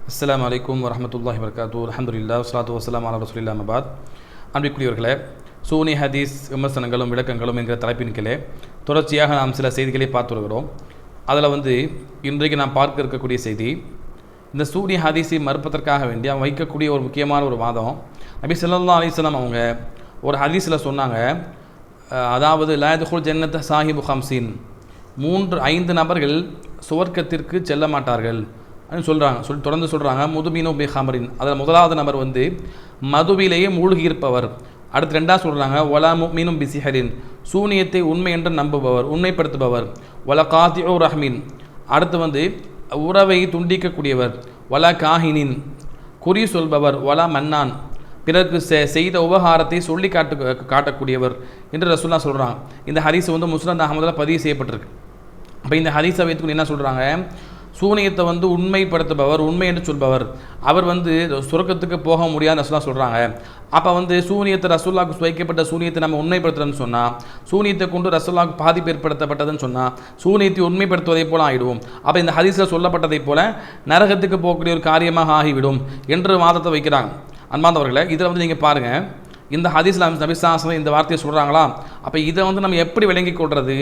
அஸ்ஸலாமு அலைக்கும் வரஹ்மத்துல்லாஹி வபரகாத்துஹு. அல்ஹம்துலில்லாஹ் வஸ்ஸலாத்து வஸ்ஸலாமு அலா ரசூலில்லாஹ் அம்மா பாத். அன்பிற்குரியவர்களே, சூனி ஹதீஸ் விமர்சனங்களும் விளக்கங்களும் என்கிற தலைப்பின் கீழே தொடர்ச்சியாக நாம் சில செய்திகளை பார்த்து வருகிறோம். அதில் இன்றைக்கு நாம் பார்க்க இருக்கக்கூடிய செய்தி, இந்த சூனி ஹதீஸை மறுப்பதற்காக வேண்டி அவன் வைக்கக்கூடிய ஒரு முக்கியமான ஒரு வாதம். நபி ஸல்லல்லாஹு அலைஹி வஸல்லம் அவங்க ஒரு ஹதீஸில் சொன்னாங்க, அதாவது லா யதுகுல் ஜன்னத சாஹிபு ஹம்சீன், 5 நபர்கள் சுவர்க்கத்திற்கு செல்ல மாட்டார்கள் சொல்கிறாங்க. தொடர்ந்து சொல்கிறாங்க, முதுமீனு பி ஹமரின், அதில் முதலாவது நபர் மதுவிலேயே மூழ்கி இருப்பவர். அடுத்து 2ஆவது சொல்கிறாங்க, ஒலா முக்மீனும் பிசிஹரின், சூனியத்தை உண்மை என்று நம்புபவர், உண்மைப்படுத்துபவர். ஒல காத்திஉ ரஹ்மின், அடுத்து உறவை துண்டிக்கக்கூடியவர். ஒல காஹினின், குறி சொல்பவர். ஒலா மன்னான், பிறருக்கு செய்த உபகாரத்தை சொல்லி காட்டக்கூடியவர் என்று ரசூலுல்லாஹ் சொல்கிறாங்க. இந்த ஹதீஸ் முஸ்னத் அஹ்மதில் பதிவு செய்யப்பட்டிருக்கு. அப்போ இந்த ஹதீஸை வைத்து என்ன சொல்கிறாங்க, சூனியத்தை உண்மைப்படுத்துபவர், உண்மை என்று சொல்பவர், அவர் சொர்க்கத்துக்கு போக முடியாதுன்னு ரசூலுல்லாஹ் சொல்கிறாங்க. அப்போ சூனியத்தை ரசூலுல்லாஹ்க்கு வைக்கப்பட்ட சூனியத்தை நம்ம உண்மைப்படுத்துறோன்னு சொன்னால், சூனியத்தை கொண்டு ரசூலுல்லாஹ்க்கு பாதிப்பு ஏற்படுத்தப்பட்டதுன்னு சொன்னால், சூனியத்தை உண்மைப்படுத்துவதை போல ஆகிடுவோம். அப்போ இந்த ஹதீஸில் சொல்லப்பட்டதை போல நரகத்துக்கு போகக்கூடிய ஒரு காரியமாக ஆகிவிடும் என்று வாதத்தை வைக்கிறாங்க. அன்பார்ந்தவர்களே, இதில் நீங்கள் பாருங்கள், இந்த ஹதீஸில் நபி ஸல்லல்லாஹு அலைஹி வஸல்லம் இந்த வார்த்தையை சொல்கிறாங்களா? அப்போ இதை நம்ம எப்படி விளங்கி கொள்வது?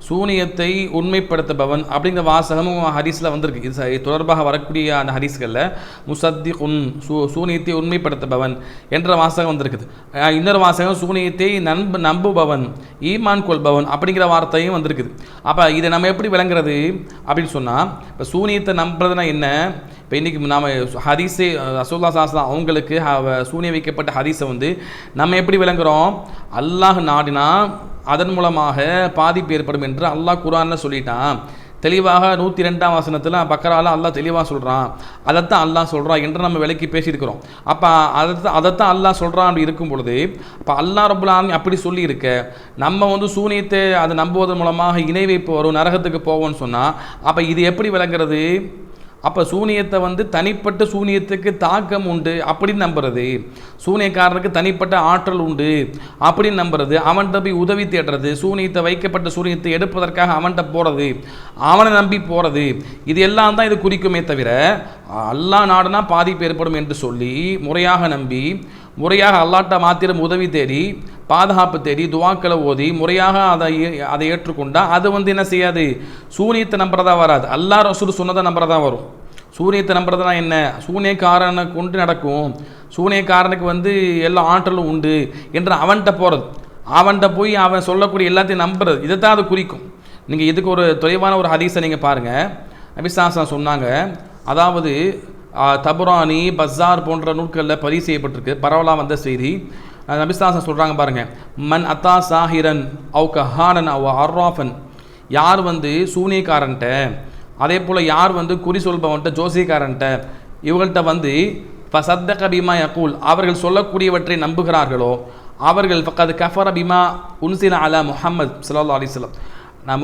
சூனியத்தை உண்மைப்படுத்துபவன் அப்படிங்கிற வாசகமும் ஹதீஸில் வந்திருக்கு. இது தொடர்பாக வரக்கூடிய அந்த ஹதீஸ்களில் முசத்திகுன், சூனியத்தை உண்மைப்படுத்துபவன் என்ற வாசகம் வந்திருக்குது. இன்னொரு வாசகம் சூனியத்தை நம்புபவன், ஈமான் கொள்பவன் அப்படிங்கிற வார்த்தையும் வந்திருக்குது. அப்போ இதை நம்ம எப்படி விளங்குறது அப்படின்னு சொன்னால், இப்போ சூனியத்தை நம்புறதுனா என்ன? இப்போ இன்றைக்கி நாம் ஹதீஸை ரசூலுல்லாஹ் ஸல்லல்லாஹு அலைஹி வஸல்லம் அவங்களுக்கு சூனியம் வைக்கப்பட்ட ஹதீஸை நம்ம எப்படி விளங்குறோம்? அல்லாஹ் நாடினா அதன் மூலமாக பாதிப்பு ஏற்படும் என்று அல்லாஹ் குர்ஆனில் சொல்லிட்டான். தெளிவாக 102ஆம் வசனத்தில் பக்கரால அல்லாஹ் தெளிவாக சொல்கிறான். அதைத்தான் அல்லாஹ் சொல்கிறான் என்று நம்ம விளக்கி பேசியிருக்கிறோம். அப்போ அதைத்தான் அல்லாஹ் சொல்கிறான் அப்படி இருக்கும் பொழுது, அப்போ அல்லாஹ் ரப்புல் ஆலமீன் அப்படி சொல்லியிருக்க நம்ம சூனியத்தை அதை நம்புவதன் மூலமாக இணை வைப்பு வரும், நரகத்துக்கு போவோம்னு சொன்னால், அப்போ இது எப்படி விளங்குறது? அப்போ சூனியத்தை தனிப்பட்ட சூனியத்துக்கு தாக்கம் உண்டு அப்படின்னு நம்புறது, சூனியக்காரனுக்கு தனிப்பட்ட ஆற்றல் உண்டு அப்படின்னு நம்புறது, அவன்கிட்ட போய் உதவி தேடுறது, சூனியத்தை வைக்கப்பட்ட சூனியத்தை எடுப்பதற்காக அவன்கிட்ட போகிறது, அவனை நம்பி போகிறது, இது எல்லாம் தான் இது குறிக்குமே தவிர அல்லாஹ் நாடுனா பாதிப்பு ஏற்படும் என்று சொல்லி முறையாக நம்பி, முறையாக அல்லாஹ்ட்ட மாத்திரம் உதவி தேடி, பாதுகாப்பு தேடி, துவாக்களை ஓதி முறையாக அதை ஏற்றுக்கொண்டால் அது என்ன செய்யாது? சூனியத்தை நம்புறதா வராது, அல்லாஹ் ரசூல் சொன்னதை நம்புறதா வரும். சூனியத்தை நம்புறதுனா என்ன? சூனியக்காரனை கொண்டு நடக்கும், சூனியக்காரனுக்கு எல்லா ஆற்றலும் உண்டு என்று அவன்கிட்ட போகிறது, அவன்கிட்ட போய் அவன் சொல்லக்கூடிய எல்லாத்தையும் நம்புறது, இதைத்தான் அது குறிக்கும். நீங்கள் இதுக்கு ஒரு தொலைவான ஒரு ஹதீஸை நீங்கள் பாருங்கள். நபி ஸல்லல்லாஹு அலைஹி வஸல்லம் சொன்னாங்க, அதாவது தபுரானி, பஸார் போன்ற நூல்களில் பதிவு செய்யப்பட்டிருக்கு, பரவலாக வந்த செய்தி. நபி ஸல்லல்லாஹு அலைஹி வஸல்லம் சொல்கிறாங்க பாருங்கள், மன் அத்தா சாஹிரன் அவ் கஹானன் அவ் அர்ராஃபன், யார் சூனியக்காரன்ட்ட, அதே போல் யார் குறி சொல்பவன்ட்ட, ஜோசியக்காரன்ட்ட, இவங்கள்ட்ட ஃபஸத்தக பிமா யகூல், அவர்கள் சொல்லக்கூடியவற்றை நம்புகிறார்களோ, அவர்கள் ஃபக்கத் கஃபர பிமா உன்சில அலா முஹம்மது ஸல்லல்லாஹு அலைஹி வஸல்லம்,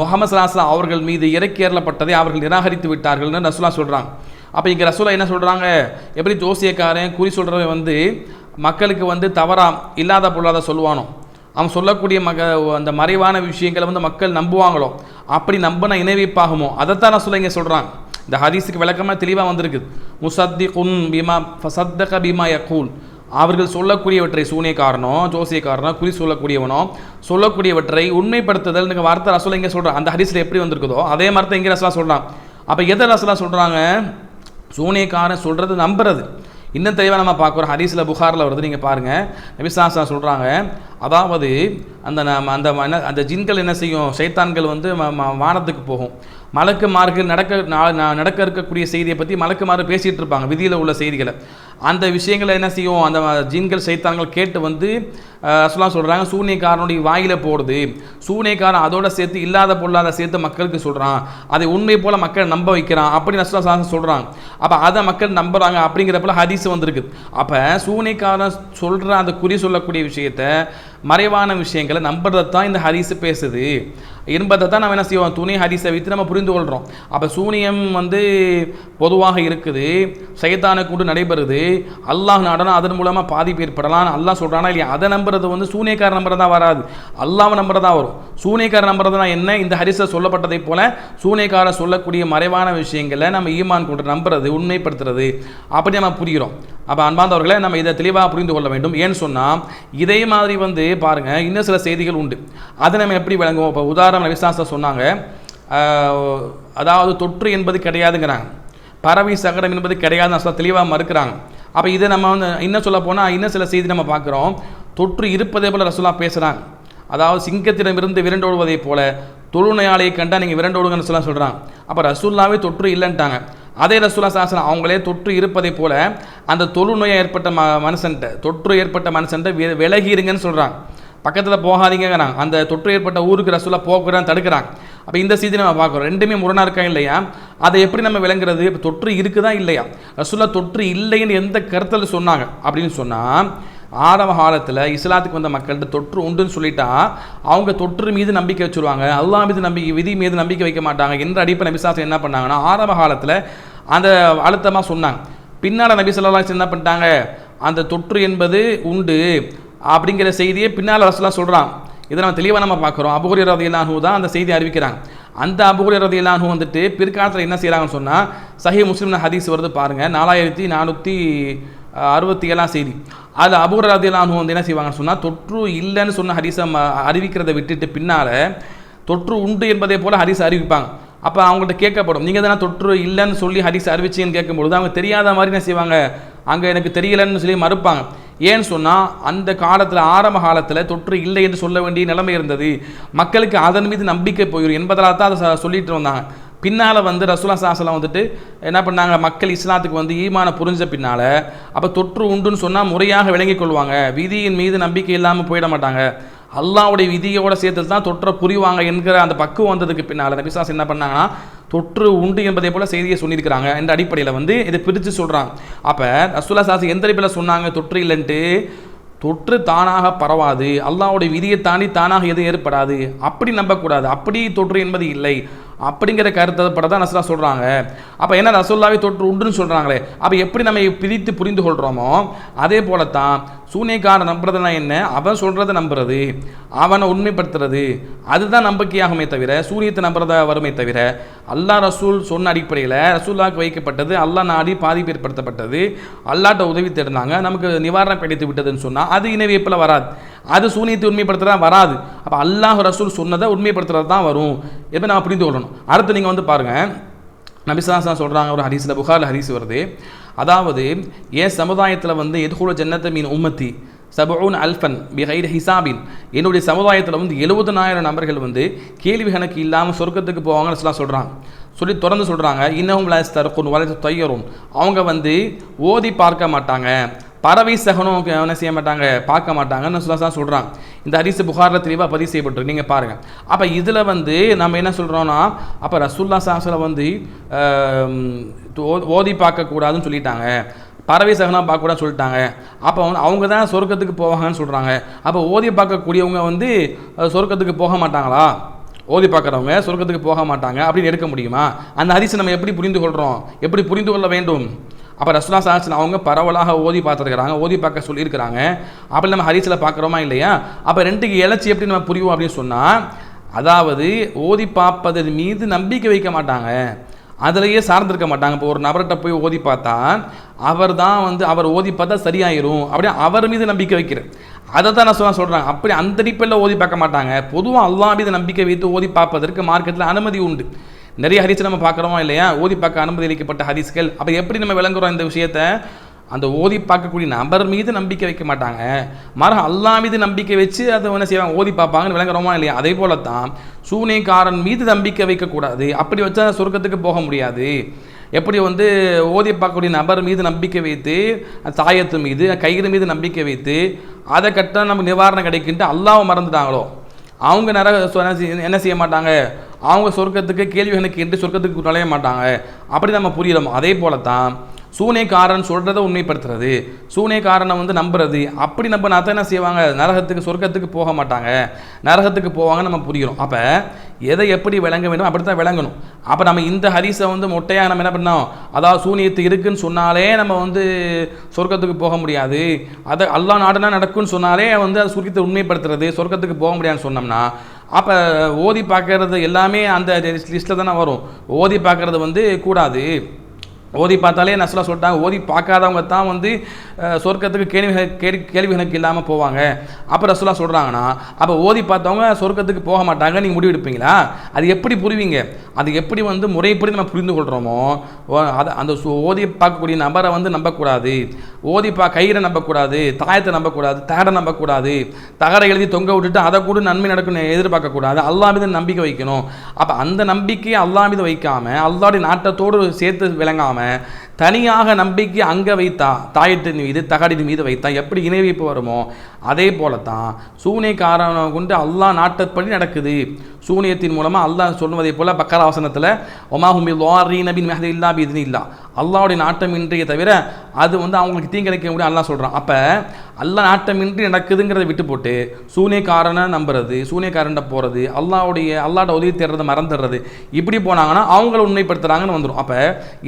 முஹம்மது ஸல்லல்லாஹு அலைஹி வஸல்லம் அவர்கள் மீது இறக்கேறப்பட்டதை அவர்கள் நிராகரித்து விட்டார்கள்னு ரசூலுல்லாஹ் சொல்கிறாங்க. அப்போ இங்கே ரசூலுல்லாஹ் என்ன சொல்கிறாங்க? எப்படி ஜோசியக்காரன் குறி சொல்கிறவன் மக்களுக்கு தவறாக இல்லாத பொருளாத சொல்லுவானோ, அவன் சொல்லக்கூடிய அந்த மறைவான விஷயங்களை மக்கள் நம்புவாங்களோ, அப்படி நம்பினா இணைவைப்பாகுமோ, அதைத்தான் ரசூலுல்லாஹ் இங்கே சொல்கிறாங்க. இந்த ஹதீஸுக்கு விளக்கமாக தெளிவாக வந்திருக்குது. முசத்திகுன் பிமா ஃபஸத்தக பிமா யகூல், அவர்கள் சொல்லக்கூடியவற்றை, சூனியக்காரனோ ஜோசியக்காரனோ குறி சொல்லக்கூடியவனோ சொல்லக்கூடியவற்றை உண்மைப்படுத்துதல் வார்த்தை ரசூலுல்லாஹ் இங்கே சொல்கிறான். அந்த ஹதீஸில் எப்படி வந்திருக்குதோ அதே மாதிரி தான் இங்கே ரசூலுல்லாஹ் சொல்கிறான். அப்போ எதை ரசூலுல்லாஹ் சொல்கிறாங்க? சூனியக்காரன் சொல்கிறது நம்புறது. இன்னும் தெளிவாக நம்ம பார்க்குறோம், ஹதீஸில் புகாரில் வருது, நீங்கள் பாருங்கள். நபி ஸல்லல்லாஹு அலைஹி வஸல்லம் சொல்கிறாங்க, அதாவது அந்த ஜின்கள் என்ன செய்யும்? ஷைத்தான்கள் வானத்துக்கு போகும், மலக்குமார்கள் நடக்க இருக்கக்கூடிய செய்தியை பற்றி மலக்குமார்கள் பேசிகிட்டு இருப்பாங்க, விதியில் உள்ள செய்திகளை. அந்த விஷயங்களை என்ன செய்யும்? அந்த ஜின்கள் சைத்தான்கள் கேட்டு ரசூலுல்லாஹ் சொல்கிறாங்க, சூனியக்காரனுடைய வாயில போடுது, சூனியக்காரன் அதோட சேர்த்து இல்லாத பொருளாத சேர்த்து மக்களுக்கு சொல்கிறான், அதை உண்மை போல் மக்கள் நம்ப வைக்கிறான் அப்படின்னு ரசூலுல்லாஹ் சொல்கிறாங்க. அப்போ அதை மக்கள் நம்புகிறாங்க அப்படிங்கிறப்பல ஹதீஸ் வந்திருக்குது. அப்போ சூனியக்காரன் சொல்கிற அந்த குறி சொல்லக்கூடிய விஷயத்தை, மறைவான விஷயங்களை நம்புறதை தான் இந்த ஹதீஸ் பேசுது என்பதை தான் நம்ம என்ன செய்வோம்? துணை ஹதீஸை வைத்து நம்ம புரிந்து கொள்கிறோம். அப்போ சூனியம் பொதுவாக இருக்குது, சைத்தானை கொண்டு நடைபெறுது, அல்லாஹ் நாடனா அதன் மூலமாக பாதிப்பு ஏற்படலாம் அல்லாஹ் சொல்கிறானா இல்லையா, அதை நம்புறது வந்து சூனியக்கார நம்புறதா வராது, அல்லாஹ்வை நம்புறதா வரும். சூனியக்கார நம்புறதுனா என்ன, இந்த ஹதீஸில் சொல்லப்பட்டதை போல சூனியக்கார சொல்லக்கூடிய மறைவான விஷயங்களை நம்ம ஈமான் கொண்டு நம்புறது, உண்மைப்படுத்துறது, அப்படி நம்ம புரிகிறோம். அப்போ அன்பார்ந்தவர்களை நம்ம இதை தெளிவாக புரிந்து கொள்ள வேண்டும். ஏன்னு சொன்னால் இதே மாதிரி வந்து பாருங்கள், இன்னும் சில செய்திகள் உண்டு, அதை நம்ம எப்படி விளங்குவோம். இப்போ உதாரணம் விசாசம் சொன்னாங்க, அதாவது தொற்று என்பது கிடையாதுங்கிறாங்க, பறவை சகடம் என்பது கிடையாதுன்னு தெளிவாக மறுக்கிறாங்க. அப்போ இதை நம்ம வந்து இன்னும் சொல்ல போனால் இன்னும் சில செய்தி நம்ம பார்க்குறோம், தொற்று இருப்பதே போல் ரசூலா பேசுகிறாங்க. அதாவது சிங்கத்திடமிருந்து விரண்டோடுவதை போல தொழுநோயாளியை கண்டால் நீங்கள் விரண்டோடுங்கன்னு சொல்கிறாங்க. அப்போ ரசூல்லாவே தொற்று இல்லைன்ட்டாங்க. அதே ரசூலா சாசனம் அவங்களே தொற்று இருப்பதை போல அந்த தொழுநோயை ஏற்பட்ட தொற்று ஏற்பட்ட மனுஷன்ட்ட விலகிருங்கன்னு சொல்கிறாங்க, பக்கத்தில் போகாதீங்கிறாங்க. அந்த தொற்று ஏற்பட்ட ஊருக்கு ரசூலா போக்குறான்னு தடுக்கிறாங்க. அப்போ இந்த செய்தி நம்ம பார்க்குறோம், ரெண்டுமே முரணா இருக்கா இல்லையா, அதை எப்படி நம்ம விளங்குறது. இப்போ தொற்று இருக்குதா இல்லையா, ரசூலா தொற்று இல்லைன்னு எந்த கருத்தில் சொன்னாங்க அப்படின்னு சொன்னால், ஆரம்ப காலத்தில் இஸ்லாத்துக்கு வந்த மக்கள்கிட்ட தொற்று உண்டுன்னு சொல்லிட்டா அவங்க தொற்று மீது நம்பிக்கை வச்சுருவாங்க, அல்லாஹ் மீது நம்பிக்கை, விதி மீது நம்பிக்கை வைக்க மாட்டாங்க என்ற அடிப்படை நபிசாசம் என்ன பண்ணாங்கன்னா ஆரம்ப காலத்தில் அந்த அழுத்தமாக சொன்னாங்க. பின்னால் நபி ஸல்லல்லாஹு அலைஹி வஸல்லம் என்ன பண்ணிட்டாங்க, அந்த தொற்று என்பது உண்டு அப்படிங்கிற செய்தியை பின்னால் ரசூலுல்லாஹ் சொல்கிறாங்க. இதை நம்ம தெளிவாக நம்ம பார்க்குறோம். அபூ ஹுரைரா ரலியல்லாஹு அன்ஹு தான் அந்த செய்தி அறிவிக்கிறாங்க. அந்த அபூ ஹுரைரா ரலியல்லாஹு அன்ஹு வந்துட்டு பிற்காலத்தில் என்ன செய்கிறாங்கன்னு சொன்னால், சஹீஹ் முஸ்லிம்ல ஹதீஸ் வருது பாருங்கள், 4467 செய்தி. அதில் அபூ ஹுரைரா ரலியல்லாஹு அன்ஹு வந்து என்ன செய்வாங்கன்னு சொன்னால், தொற்று இல்லைன்னு சொன்ன ஹதீஸை அறிவிக்கிறத விட்டுட்டு பின்னால் தொற்று உண்டு என்பதை போல் ஹதீஸ் அறிவிப்பாங்க. அப்போ அவங்கள்ட்ட கேட்கப்படும், நீங்கள் தானே தொற்று இல்லைன்னு சொல்லி ஹதீஸ் அறிவிச்சின்னு கேட்கும்பொழுது அவங்க தெரியாத மாதிரி என்ன செய்வாங்க, அங்கே எனக்கு தெரியலைன்னு சொல்லி மறுப்பாங்க. ஏன்னு சொன்னால் அந்த காலத்தில் ஆரம்ப காலத்தில் தொற்று இல்லை என்று சொல்ல வேண்டிய நிலைமை இருந்தது, மக்களுக்கு அதன் மீது நம்பிக்கை போயிடும் என்பதால் தான் அதை சொல்லிட்டு வந்தாங்க. பின்னால் வந்து ரசூலுல்லாஹி ஸல்லல்லாஹு அலைஹி வஸல்லம் வந்துட்டு என்ன பண்ணாங்க, மக்கள் இஸ்லாத்துக்கு வந்து ஈமான புரிஞ்ச பின்னால் அப்போ தொற்று உண்டுன்னு சொன்னால் முறையாக விளங்கிக் கொள்வாங்க, விதியின் மீது நம்பிக்கை இல்லாமல் போயிட மாட்டாங்க, அல்லாஹ்வுடைய விதியோட சேர்த்து தான் தொற்றை புரிவாங்க என்கிற அந்த பக்குவம் வந்ததுக்கு பின்னால் நபி ஸல்லல்லாஹு அலைஹி வஸல்லம் என்ன பண்ணாங்கன்னா தொற்று உண்டு என்பதை போல செய்தியை சொல்லியிருக்கிறாங்க என்ற அடிப்படையில் வந்து இதை பிரித்து சொல்கிறாங்க. அப்போ ரசூலுல்லாஹி ஸல்லல்லாஹு அலைஹி வஸல்லம் எந்த அடிப்படையில் சொன்னாங்க தொற்று இல்லைன்ட்டு, தொற்று தானாக பரவாது, அல்லாஹ்வுடைய விதியை தாண்டி தானாக எதுவும் ஏற்படாது, அப்படி நம்பக்கூடாது, அப்படி தொற்று என்பது இல்லை அப்படிங்கிற கருத்தப்பட தான் ரசூலுல்லாஹ் சொல்கிறாங்க. அப்போ என்ன ரசூலுல்லாஹ்வே தொற்று உண்டுன்னு சொல்கிறாங்களே, அப்போ எப்படி நம்ம பிரித்து புரிந்து கொள்கிறோமோ அதே போலத்தான் சூனியக்காரன் நம்புறதுனா என்ன, அவன் சொல்கிறத நம்புறது, அவனை உண்மைப்படுத்துறது, அதுதான் நம்பிக்கையாகுமே தவிர சூரியத்தை நம்புறதா வருமே தவிர அல்லாஹ் ரசூல் சொன்ன அடிப்படையில் ரசூலுல்லாஹ்க்கு வைக்கப்பட்டது, அல்லாஹ் நாடி பாதிப்பு ஏற்படுத்தப்பட்டது, அல்லாஹ்ட்ட உதவி தேடினாங்க, நமக்கு நிவாரணம் கிடைத்து விட்டதுன்னு சொன்னால் அது இணைவேப்பில் வராது, அது சூனியத்தை உண்மைப்படுத்துறதா வராது. அப்போ அல்லாஹ் ரசூல் சொன்னதை உண்மைப்படுத்துறது தான் வரும் எப்போ நம்ம புரிந்து கொள்ளணும். அடுத்து நீங்கள் வந்து பாருங்கள், நபி ஸல்லல்லாஹு அலைஹி வஸல்லம் சொல்கிறாங்க, ஒரு ஹதீஸில் புகாரில் ஹதீஸ் வருது, அதாவது ஏன் சமுதாயத்தில் வந்து எதுகுல ஜன்னத்தை மீன் உம்மத்தி 70,000 பிகைர் ஹிசாபின், என்னுடைய சமுதாயத்தில் வந்து 70,000 நபர்கள் வந்து கேள்வி கணக்கு இல்லாமல் சொர்க்கத்துக்கு போவாங்கன்னு சொல்கிறாங்க. சொல்லி தொடர்ந்து சொல்கிறாங்க, இன்னமும் லாஸ்தர்குன் வலது தையரும், அவங்க வந்து ஓதி பார்க்க மாட்டாங்க, பறவை சகனம் என்ன செய்ய மாட்டாங்க, பார்க்க மாட்டாங்கன்னு சொல்கிறாங்க. இந்த ஹதீஸ் புகாரில் தெளிவாக பதிவு செய்யப்பட்டிருக்கு, நீங்கள் பாருங்கள். அப்போ இதில் வந்து நம்ம என்ன சொல்கிறோன்னா, அப்போ ரசூலுல்லாஹி ஸல்லல்லாஹு அலைஹி வஸல்லம் வந்து ஓதி பார்க்கக்கூடாதுன்னு சொல்லிட்டாங்க, பறவை சகனம் பார்க்கக்கூடாதுன்னு சொல்லிட்டாங்க, அப்போ வந்து அவங்க தான் சொர்க்கத்துக்கு போவாங்கன்னு சொல்கிறாங்க. அப்போ ஓதி பார்க்கக்கூடியவங்க வந்து சொர்க்கத்துக்கு போக மாட்டாங்களா, ஓதி பார்க்குறவங்க சொர்க்கத்துக்கு போக மாட்டாங்க அப்படின்னு எடுக்க முடியுமா? அந்த ஹதீஸை நம்ம எப்படி புரிந்து கொள்கிறோம், எப்படி புரிந்து கொள்ள வேண்டும்? அப்போ ரசூலுல்லாஹி ஸல்லல்லாஹு அலைஹி வஸல்லம் அவங்க பரவலாக ஓதி பார்த்துருக்குறாங்க, ஓதி பார்க்க சொல்லியிருக்கிறாங்க, அப்படி நம்ம ஹதீஸில் பார்க்குறோமா இல்லையா? அப்போ ரெண்டுக்கு இலச்சி எப்படி நம்ம புரியும் அப்படின்னு சொன்னால், அதாவது ஓதி பார்ப்பதன் மீது நம்பிக்கை வைக்க மாட்டாங்க, அதிலேயே சார்ந்திருக்க மாட்டாங்க. இப்போ ஒரு நபர்கிட்ட போய் ஓதி பார்த்தா அவர் தான் வந்து அவர் ஓதி பார்த்தா சரியாயிரும் அப்படி அவர் மீது நம்பிக்கை வைக்கிறேன், அதை தான் நான் சொல்கிறாங்க. அப்படி அந்த அடிப்படையில் ஓதி பார்க்க மாட்டாங்க, பொதுவாக அல்லாஹ் மீது நம்பிக்கை வைத்து ஓதி பார்ப்பதற்கு மார்க்கெட்டில் அனுமதி உண்டு. நிறைய ஹதீஸ் நம்ம பார்க்குறோமா இல்லையா, ஓதி பார்க்க அனுமதி அளிக்கப்பட்ட ஹதீஸ்கள். அப்போ எப்படி நம்ம விளங்குறோம் இந்த விஷயத்தை, அந்த ஓதி பார்க்கக்கூடிய நபர் மீது நம்பிக்கை வைக்க மாட்டாங்க, மாறாக அல்லாஹ் மீது நம்பிக்கை வச்சு அதை என்ன செய்வாங்க, ஓதி பார்ப்பாங்கன்னு விளங்குறோமா இல்லையா? அதே போல தான் சூனியக்காரன் மீது நம்பிக்கை வைக்கக்கூடாது, அப்படி வச்சா சொர்க்கத்துக்கு போக முடியாது. எப்படி வந்து ஓதி பார்க்கக்கூடிய நபர் மீது நம்பிக்கை வைத்து, தாயத்து மீது கயிறு மீது நம்பிக்கை வைத்து அதை கட்ட நமக்கு நிவாரணம் கிடைக்குன்ட்டு அல்லாஹ்வை மறந்துட்டாங்களோ அவங்க என்ன செய்ய மாட்டாங்க, அவங்க சொர்க்கத்துக்கு கேள்வி கணக்கு என்று சொர்க்கத்துக்கு நுழைய மாட்டாங்க, அப்படி நம்ம புரியலாம். அதே போல தான் சூனியக்காரன் சொல்கிறத உண்மைப்படுத்துறது, சூனியக்காரனை வந்து நம்புறது. அப்படி நம்பினா தான் என்ன செய்வாங்க, நரகத்துக்கு சொர்க்கத்துக்கு போக மாட்டாங்க, நரகத்துக்கு போவாங்கன்னு நம்ம புரிகிறோம். அப்போ எதை எப்படி விளங்க வேண்டும் அப்படி தான் விளங்கணும். அப்போ நம்ம இந்த ஹதீஸை வந்து மொட்டையாக நம்ம என்ன பண்ணோம், அதாவது சூனியத்து இருக்குன்னு சொன்னாலே நம்ம வந்து சொர்க்கத்துக்கு போக முடியாது, அதை அல்லாஹ் நாடுனா நடக்குன்னு சொன்னாலே வந்து அது சுருக்கத்தை உண்மைப்படுத்துறது, சொர்க்கத்துக்கு போக முடியாதுன்னு சொன்னோம்னா அப்போ ஓதி பார்க்கறது எல்லாமே அந்த லிஸ்ட்டில் தானே வரும். ஓதி பார்க்கறது வந்து கூடாது. ஓதி பார்த்தாலே நஸ்லா சொல்லிட்டாங்க, ஓதி பார்க்காதவங்க தான் வந்து சொர்க்கத்துக்கு கேள்வி கணக்கு இல்லாமல் போவாங்க. அப்போ ரசூலா சொல்கிறாங்கன்னா அப்போ ஓதி பார்த்தவங்க சொர்க்கத்துக்கு போக மாட்டாங்க, நீங்கள் முடிவு எடுப்பீங்களா? அது எப்படி புரிவீங்க? அது எப்படி வந்து முறைப்படி நம்ம புரிந்து கொள்கிறோமோ அதை அந்த ஓதி பார்க்கக்கூடிய நபரை வந்து நம்பக்கூடாது, ஓதி கயிறை நம்பக்கூடாது, தாயத்தை நம்பக்கூடாது, தகடை நம்பக்கூடாது, தகடை எழுதி தொங்க விட்டுட்டு அதை கூட நன்மை நடக்கணும் எதிர்பார்க்கக்கூடாது, அல்லாஹ் மீது நம்பிக்கை வைக்கணும். அப்போ அந்த நம்பிக்கையை அல்லாஹ் மீது வைக்காமல் அல்லாஹ்வுடைய நாட்டத்தோடு சேர்த்து விளங்காமல் தனியாக நம்பிக்கை அங்கே வைத்தா, தாயத்தின் மீது தகடின் மீது வைத்தா எப்படி இணை வைப்பு வருமோ அதே போலத்தான் சூனியக்காரனை கொண்டு அல்லாஹ் நாட்டப்படி நடக்குது. சூனியத்தின் மூலமாக அல்லாஹ் சொல்லுவதை போல பக்கரா வசனத்தில் ஒமாஹும் பில் பின் மெஹதி இல்லா பிதினி இல்லா, அல்லாஹ்வுடைய நாட்டமின்றியை தவிர அது வந்து அவங்களுக்கு தீங்கிழைக்க முடியும் அல்லாஹ் சொல்கிறான். அப்போ அல்லாஹ் நாட்டமின்றி நடக்குதுங்கிறத விட்டு போட்டு சூனியக்காரனை நம்புறது, சூனியக்காரன்ட்ட போகிறது, அல்லாஹ்ட உதவி தேடுறதை மறந்துடுறது, இப்படி போனாங்கன்னா அவங்கள உண்மைப்படுத்துகிறாங்கன்னு வந்துடும். அப்போ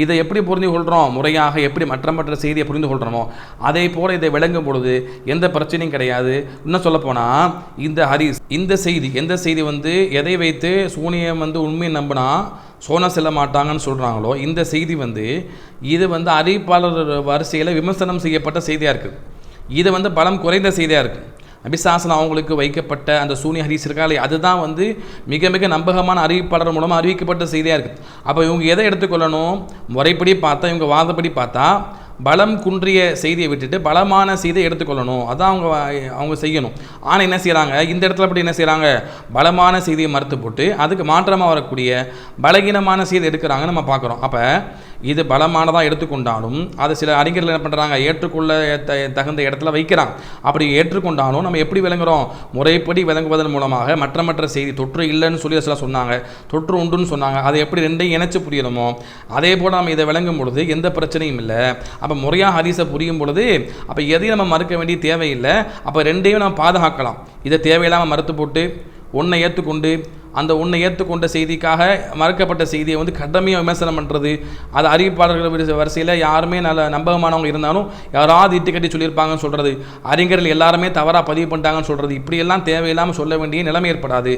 இதை எப்படி புரிந்து கொள்கிறோம், முறையாக எப்படி மற்ற செய்தியை புரிந்து கொள்கிறோமோ அதே போல் இதை விளங்கும் பொழுது எந்த பிரச்சனையும் கிடையாது. இன்னும் சொல்லப்போனால் இந்த ஹதீஸ் இந்த செய்தி எந்த செய்தி வந்து எதை வைத்து சூனியம் வந்து உண்மையை நம்பினா சோனா செல்ல மாட்டாங்கன்னு சொல்கிறாங்களோ இந்த செய்தி வந்து இது வந்து அறிவிப்பாளர் வரிசையில் விமர்சனம் செய்யப்பட்ட செய்தியாக இருக்குது. இது வந்து பலம் குறைந்த செய்தியாக இருக்குது. நபிசாசனம் அவங்களுக்கு வைக்கப்பட்ட அந்த சூனிய ஹதீஸ் இருக்காலே அதுதான் வந்து மிக மிக நம்பகமான அறிவிப்பாளர் மூலமாக அறிவிக்கப்பட்ட செய்தியாக இருக்குது. அப்போ இவங்க எதை எடுத்துக்கொள்ளணும், முறைப்படி பார்த்தா இவங்க வாதப்படி பார்த்தா பலம் குன்றிய செய்தியை விட்டுட்டு பலமான செய்தியை எடுத்துக்கொள்ளணும், அதான் அவங்க செய்யணும். ஆனால் என்ன செய்கிறாங்க, இந்த இடத்துல அப்படி என்ன செய்கிறாங்க, பலமான செய்தியை மறுத்து போட்டு அதுக்கு மாற்றமாக வரக்கூடிய பலகீனமான செய்தி எடுக்கிறாங்க நம்ம பார்க்குறோம். அப்போ இது பலமானதாக எடுத்துக்கொண்டாலும் அது சில அறிஞர்கள் என்ன பண்ணுறாங்க, ஏற்றுக்கொள்ள தகுந்த இடத்துல வைக்கிறாங்க. அப்படி ஏற்றுக்கொண்டாலும் நம்ம எப்படி விளங்குறோம், முறைப்படி விளங்குவதன் மூலமாக மற்ற செய்தி தொற்று இல்லைன்னு சொல்லி சில சொன்னாங்க, தொற்று உண்டுன்னு சொன்னாங்க, அதை எப்படி ரெண்டையும் இணைச்சு புரியணுமோ அதே போல் நம்ம இதை விளங்கும் பொழுது எந்த பிரச்சனையும் இல்லை. அப்போ முறையாக ஹதீஸை புரியும் பொழுது அப்போ எதையும் நம்ம மறுக்க வேண்டிய தேவையில்லை. அப்போ ரெண்டையும் நம்ம பாதுகாக்கலாம். இதை தேவையில்லாமல் மறுத்து போட்டு ஒன்றை ஏற்றுக்கொண்டு அந்த ஒன்றை ஏற்றுக்கொண்ட செய்திக்காக மறுக்கப்பட்ட செய்தியை வந்து கடுமையாக விமர்சனம் பண்ணுறது, அது அறிவிப்பாளர்கள் வரிசையில் யாருமே நல்ல நம்பகமானவங்க இருந்தாலும் யாராவது இட்டு கட்டி சொல்லியிருப்பாங்கன்னு சொல்கிறது, அறிஞர்கள் எல்லாருமே தவறாக பதிவு பண்ணிட்டாங்கன்னு சொல்கிறது, இப்படியெல்லாம் தேவையில்லாமல் சொல்ல வேண்டிய நிலைமை ஏற்படாது.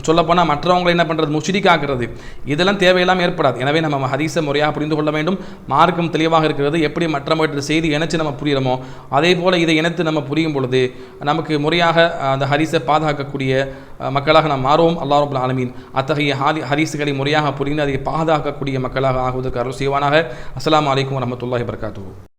சொல்லப்போனால் மற்றவங்களை என்ன பண்ணுறது, முஷ்ரிக்காக்குறது, இதெல்லாம் தேவையில்லாமல் ஏற்படாது. எனவே நம்ம ஹதீஸை முறையாக புரிந்து கொள்ள வேண்டும். மார்க்கம் தெளிவாக இருக்கிறது. எப்படி மற்ற செய்தி இணைச்சு நம்ம புரிகிறோமோ அதே போல் இதை இணைத்து நம்ம புரியும் பொழுது நமக்கு முறையாக அந்த ஹதீஸை பாதுகாக்கக்கூடிய மக்களாக நாம் மாறுவோம். அல்லாஹ் ரப்பல் ஆலமீன் அத்தகைய ஹதீஸ்களை முறையாக புரிந்து அதை பாதுகாக்கக்கூடிய மக்களாக ஆகுவதற்கு அருள் செய்வானாக. அஸ்ஸலாமு அலைக்கும் வரஹ்மத்துல்லாஹி வபரகாத்துஹு.